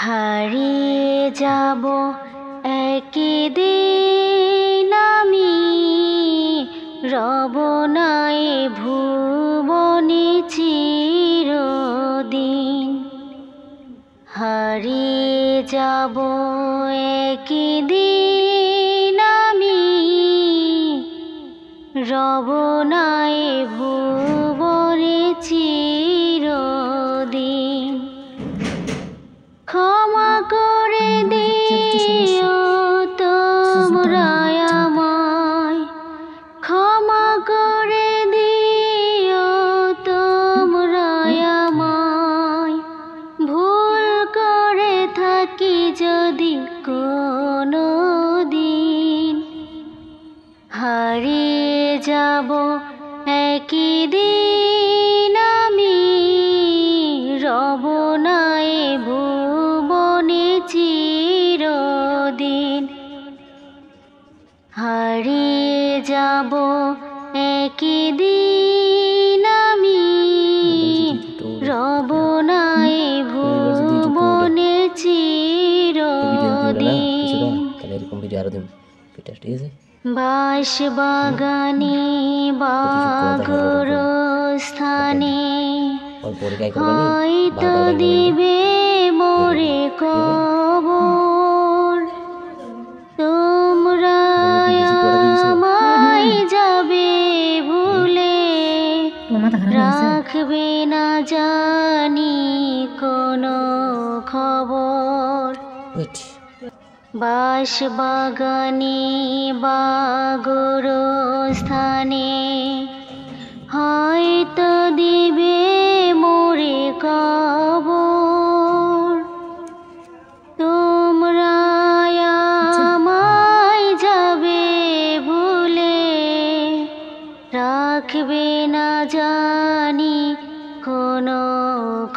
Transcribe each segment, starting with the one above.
হারিয়ে যাব একদিন আমি, রব নাই ভুবনে চিরদিন। হারিয়ে যাব একদিন আমি, রব নাই ভুবনে চিরদিন। ক্ষমা করে দিও তোমরা আমায়, ক্ষমা করে দিও তোমরা আমায়। ভুল করে থাকি যদি কোনো দিন, হারিয়ে যাব একদিন আমি, রব নাই ভুবনে চিরদিন। হারিয়ে যাব একদিন আমি, রব নাই ভুবনে চিরদিন। বাঁশ বাগানে বাগর স্থানে হয়তো দিবে মোরে কবর। তোমরা আমায় যাবে ভুলে, রাখবে না জানি কোনো খবর। বাঁশ বাগানে বাগর স্থানে হয়তো দিবে মোরে কবর। তোমরা আমায় যাবে ভুলে, রাখবে না জানি কোনো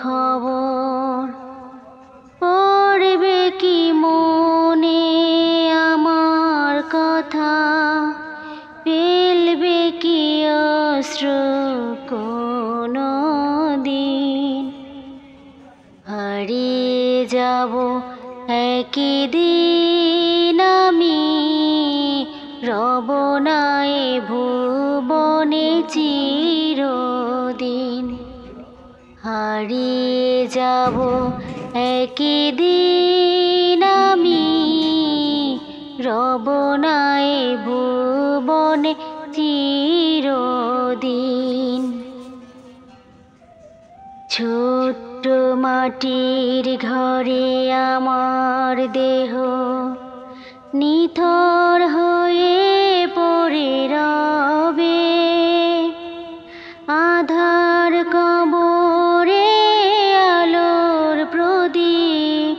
খবর। পড়বে কি মনে আমার কথা, ফেলবে কি অশ্রু কোনো দিন। হারিয়ে যাব একদিন আমি, রব নাই ভুবনে চিরদিন। হারিয়ে যাব একদিন আমি, রব নাই ভুবনে চিরদিন। ছোট্ট মাটির ঘরে আমার দেহ নিথর হয়ে পড়ে রবে। আধার কবরে আলোর প্রদীপ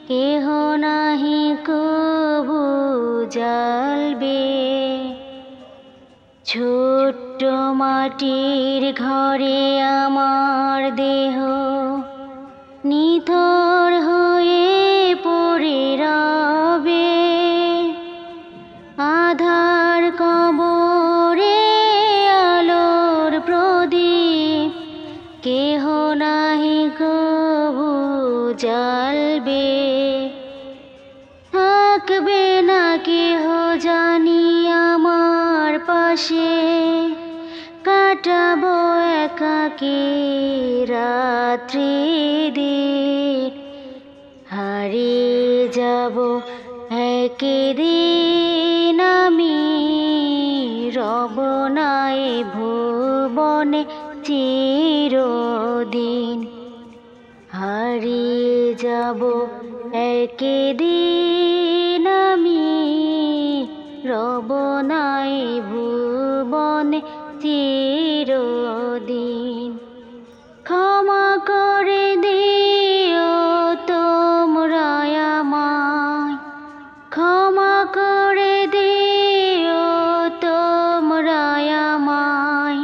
কেহ নাহি কবু জ্বালবে। ছোট্ট মাটির ঘরে আমার দেহ নিথর হয়ে পড়ে রবে। আধার কবরে আলোর প্রদীপ কেহ নাহি কবু জ্বালবে। থাকবে না কেহ জানি আমার পাশে, কাটাবো একাকী রাত্রি দিন। হারিয়ে যাব একদিন আমি, রব নাই ভুবনে চিরদিন। হারিয়ে যাব একদিন আমি, রব নাই ভুবনে চিরদিন। ক্ষমা করে দিও তোমরা আমায়, ক্ষমা করে দিও তোমরা আমায়।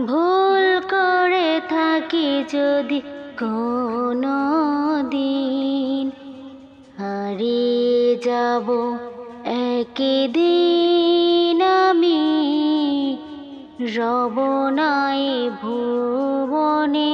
ভুল করে থাকি যদি কোনো দিন, হারিয়ে যাব একদিন আমি, রব নাই ভুবনে